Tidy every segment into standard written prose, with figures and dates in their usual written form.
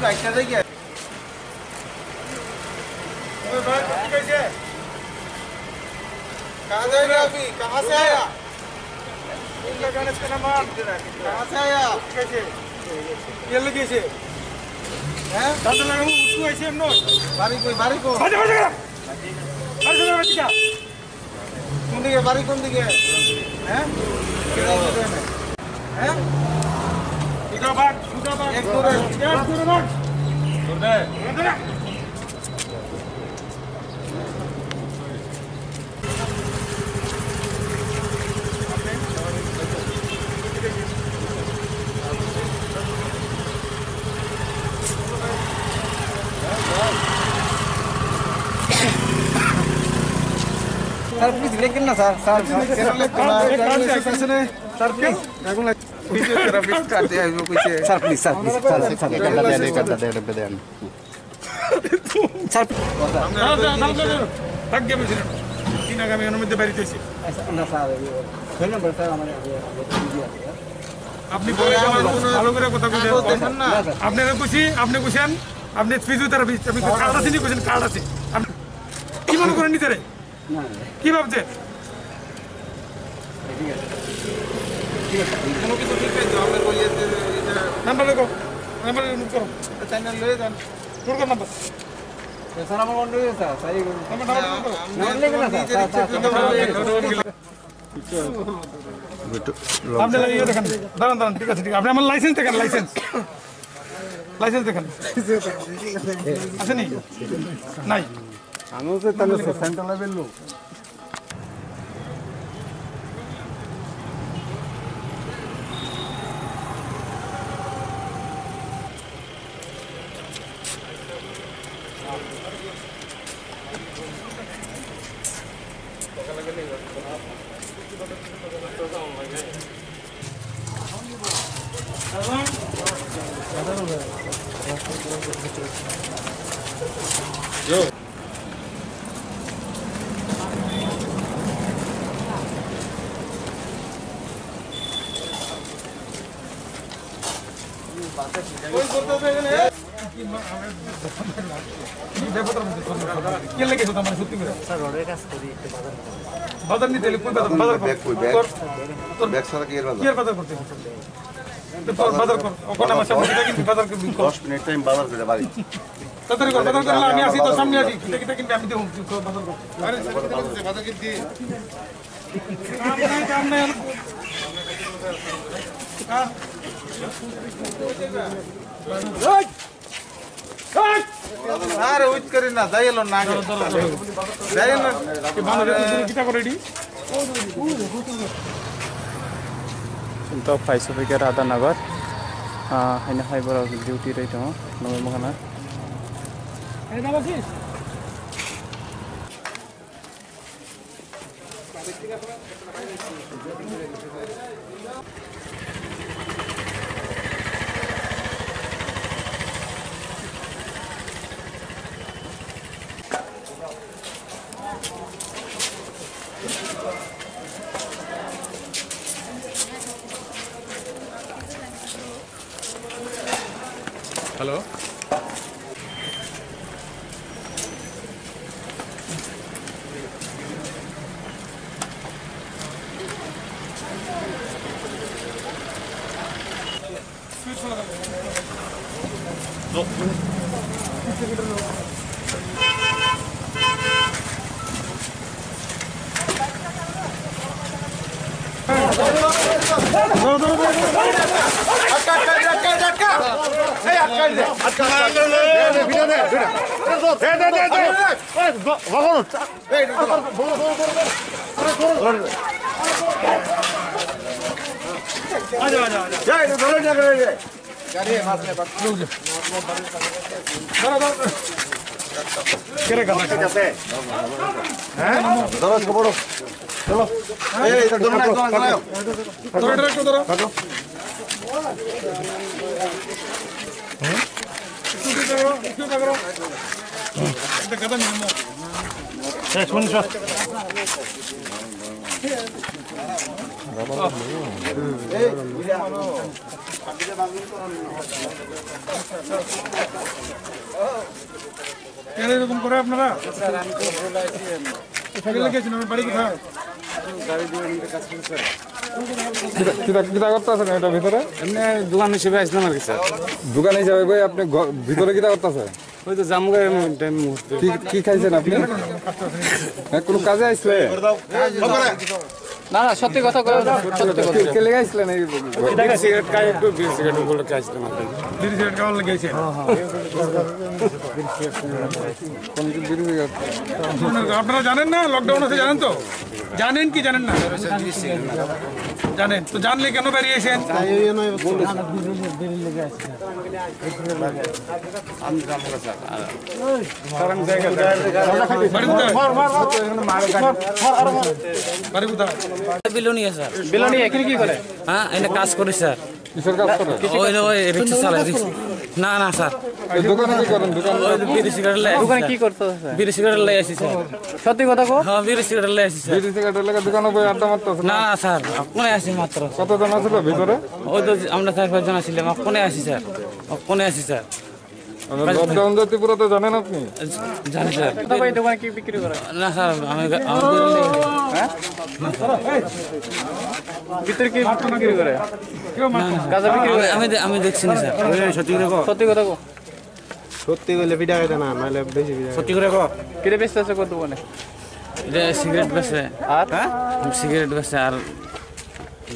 বাইকটা দেখে ओए भाई तुम कैसे कहाँ जाएगा अभी कहाँ से आया इनका गाने से नाम कहाँ से आया कैसे ये लगे से हैं दांत लगा हूँ उसको ऐसे हम नो बारी को बजा अरे सुनो बच्चा कौन दिखे हैं हैं इधर बाग एक दूर सर प्लीज लेकिन ना सर सर प्लीज फिजियोथेरेपी कर दिया है वो कुछ सर प्लीज सर थक गया मुझे तीन आगामी अनुमति बारी थी ना सर फोन नंबर सर हमारे আপনি পরে ভালো করে কথা বলছেন না আপনি কোশ্চেন আপনি ফিজিওথেরাপি আপনি কার্ড আছে নি কোশ্চেন কার্ড আছে আপনি কি মনে করেন নিতে রে না কি ভাবছেন ঠিক আছে কোনো কিছু ঠিক আছে আমরা কই এটা নাম্বার লেখো নাম্বার নোট করো চ্যানেল লয়ে যান নোট করো নাম্বার স্যার আমার বন্ধ হয়ে স্যার সাই নাম্বার লেখো না স্যার আপনি লাগিয়ে দেখেন দাঁড়ান ঠিক আছে আপনি আমার লাইসেন্স দেখেন লাইসেন্স দেখেন আছে নি নাই আমি তো তাহলে সেন্ট্রাল লেভেল লোক Yo. कोई बोलते हो क्या नहीं? क्या लगे तो हमारे सुत्ती में? सर रोडे का स्टोरी बाजार नहीं तेरे कोई बैग सारा कियर बाजार करते हैं तो बाजार कर कौन हमारे सामने कितने बाजार कर 10 मिनट टाइम बाजार कर बारी ततरी कर बाजार करला আমি আসি তো সামনে আসি কিটা কিনতে আমি দেব বাজার কর আরে স্যার বাজার কিনতে কাম নাই हां আরে উইট করি না যাইলো না যাইলো কি বাংলা কিটা করে ready untuk Faisal Fikir Radhanagar ini hybrid duty rate nomor mana hello কেন এরকম করে আপনারা? গেছেন আমার বাড়ি কোথায়? এটা ভিতরে এমনি দোকান হিসেবে আসলাম আর কি স্যার। দোকান হিসাবে ভাই আপনি ভিতরে কিটা করতেছেন? ওই তো জামগাই টাইম মুহূর্তে কি খাইছেন আপনি? কোনো কাজে আসলে? না না সত্যি কথা কই সত্যি কথা কে লেগে আসলেন? এই সিগারেট খাই একটু বিড়ি সিগারেট বলে আসলাম আর কি। বিড়ি সিগারেট খাওয়ার লেগেছে। আপনারা জানেন না লকডাউন আছে? জানেন তো? জানেন কি জানেন না? জানেন তো, জানলে কেন বেরিয়েছেন? বিলোনিয়া স্যার বিলোনিয়া কি করে হ্যাঁ এনে কাজ করি স্যার কিসের কাজ করেন? ওই রিক্সা চালাই না না স্যার এই দোকানে কি করেন? বিড়ি সিগারেট লাই দোকানে কি করতে স্যার বিড়ি সিগারেট লাই আসি স্যার সত্যি কথা কো হ্যাঁ বিড়ি সিগারেট লাই আসি স্যার বিড়ি সিগারেট লেগে দোকানে বই আড্ডা মারতেছেন? না না স্যার কোনে আসি মাত্র কতজন আছিল ভিতরে? ওই তো আমরা 4-5 জন ছিলাম কোনে আসি স্যার কোনে আসি স্যার লকডাউন যে ত্রিপুরাতে জানেন আপনি? জানি স্যার ভাই দোকানে কি বিক্রি করে না স্যার আমি হ্যাঁ ভিতরে কি বিক্রি করে গাঁজা বিক্রি করে আমি দেখছি না স্যার সত্যি করে কো সত্যি কথা কো সত্যি বলে পিঠা খাইতে না, নাহলে বেশি পিঠা। সত্যি করে কো কিরে বেচতে আছে কত দোকানে এটা সিগারেট বেচে আর হ্যাঁ সিগারেট বেচে আর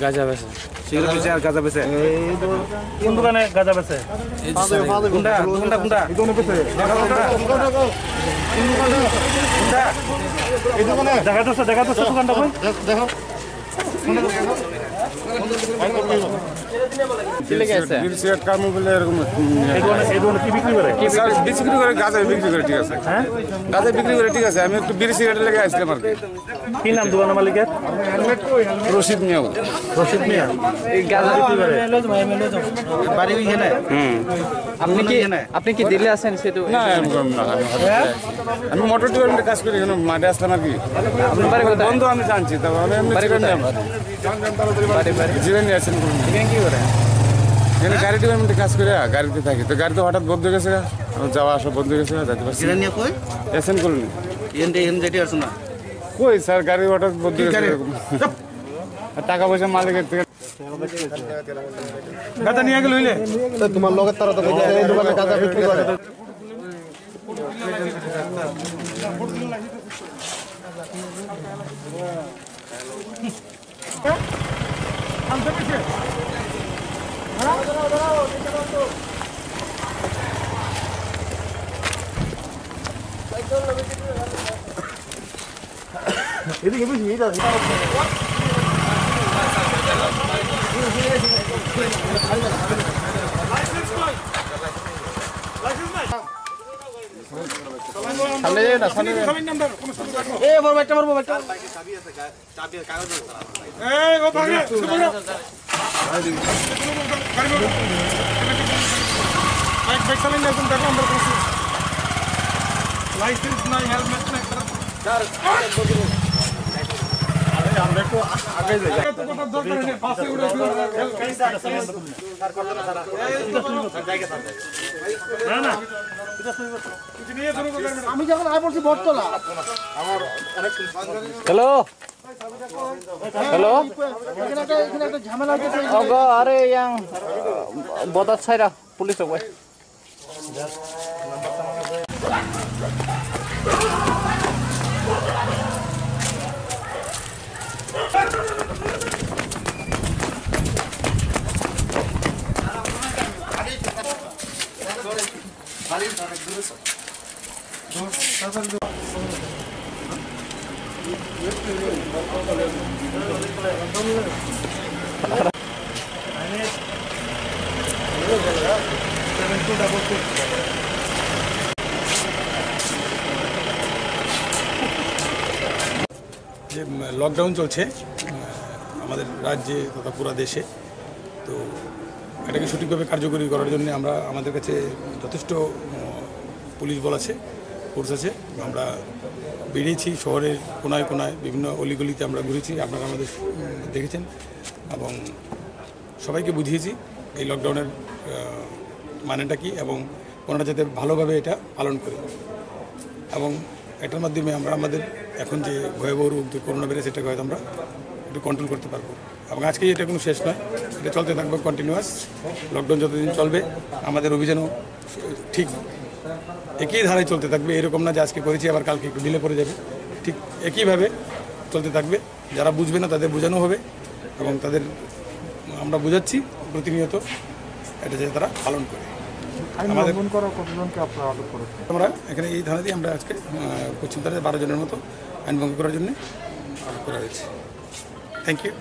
গাঁজা বেচে সিগারেট বেচে আর গাঁজা বেচে। কোন দোকানে গাঁজা বেচে কোনটা কোনটা কোনটা এই দোকানে বেচে। এই দোকানে দেখা যাচ্ছে দোকানটা কই? দেখো। কি লেগে আছে বিড়ি সিগারেট কামু বলে এরকম এই দোকানে কি বিক্রি করে কি স্যার বিক্রি করে গাঁজা বিক্রি করে ঠিক আছে। হ্যাঁ গাঁজা বিক্রি করে ঠিক আছে। আমি একটু বিড়ি সিগারেট লেগে আসলাম আর কি। কি নাম দোকানের মালিকের রশিদ মিয়া বলে। রশিদ মিয়া এই গাঁজা বিক্রি করে বাড়ি এখানে আপনি কি দিল্লি আছেন সেটা না আমি মোটর ডিপার্টমেন্টে কাজ করি, এখানে মাঠে আসলাম আর কি। আপনার বাড়ি কোথায় বন্ধু আমি জানছি, তবে আমি এমনি জিরানি আছেন কি করে এখানে গাড়ি ডিপার্টমেন্টে কাজ করে গাড়িতে থাকি। তো গাড়ি তো হঠাৎ বন্ধ হয়ে গেছে, যাওয়া আসা বন্ধ হয়ে গেছে, যাইতে পারছি না। কই এসেন করুন এন যেটি আছে না কই স্যার গাড়ি হঠাৎ বন্ধ হয়ে গেছে। আর টাকা পয়সা মালিকের থেকে গাঁজা নিয়ে গেল হইলে তোমার লগের তারা তো এই দোকানে গাঁজা বিক্রি করে। এদিকে বেশি এই দাদা সামনে না সামনে এ বড় একটা চাবি আছে চাবি কাগজ এই ও ভাগে শুরু করো বাইক চালান না, তুমি দেখো আমরা করছি লাইসেন্স নাই, হেলমেট নাই। স্যার আমরা একটু আগে যাই, এত কথা দরকার নেই, পাশে উড়ে না না আমি যখন আয় পড়ছি বটতলা আমার অনেক হ্যালো হ্যালো এখানে একটা ঝামেলা হচ্ছে। ওগো আরে ইয়াং বদাত ছাইরা পুলিশ ওগো যে লকডাউন চলছে আমাদের রাজ্যে তথা পুরো দেশে, তো এটাকে সঠিকভাবে কার্যকরী করার জন্য আমরা আমাদের কাছে যথেষ্ট পুলিশ বল আছে ফোর্স আছে। আমরা বেরিয়েছি শহরের কোনায় কোনায়, বিভিন্ন অলিগলিতে আমরা ঘুরেছি, আপনারা আমাদের দেখেছেন, এবং সবাইকে বুঝিয়েছি এই লকডাউনের মানেটা কী এবং ওনারা যাতে ভালোভাবে এটা পালন করে, এবং এটার মাধ্যমে আমরা আমাদের এখন যে ভয়াবহ রোগ যে করোনা ভাইরাস, এটাকে হয়তো আমরা একটু কন্ট্রোল করতে পারবো। এবং আজকে এটা কোনো শেষ নয়, এটা চলতে থাকবে কন্টিনিউয়াস। লকডাউন যতদিন চলবে আমাদের অভিযানও ঠিক একই ধারায় চলতে থাকবে, এরকম না যে আজকে করেছি আবার কালকে একটু ডিলে পড়ে যাবে, ঠিক একইভাবে চলতে থাকবে। যারা বুঝবে না তাদের বোঝানো হবে, এবং তাদের আমরা বোঝাচ্ছি প্রতিনিয়ত এটা যাতে তারা পালন করে। আমাদের আমরা এখানে এই থানাতেই আমরা আজকে পশ্চিম থানায় 12 জনের মতো আইন ভঙ্গ করার জন্য আটক করা হয়েছে। Thank you.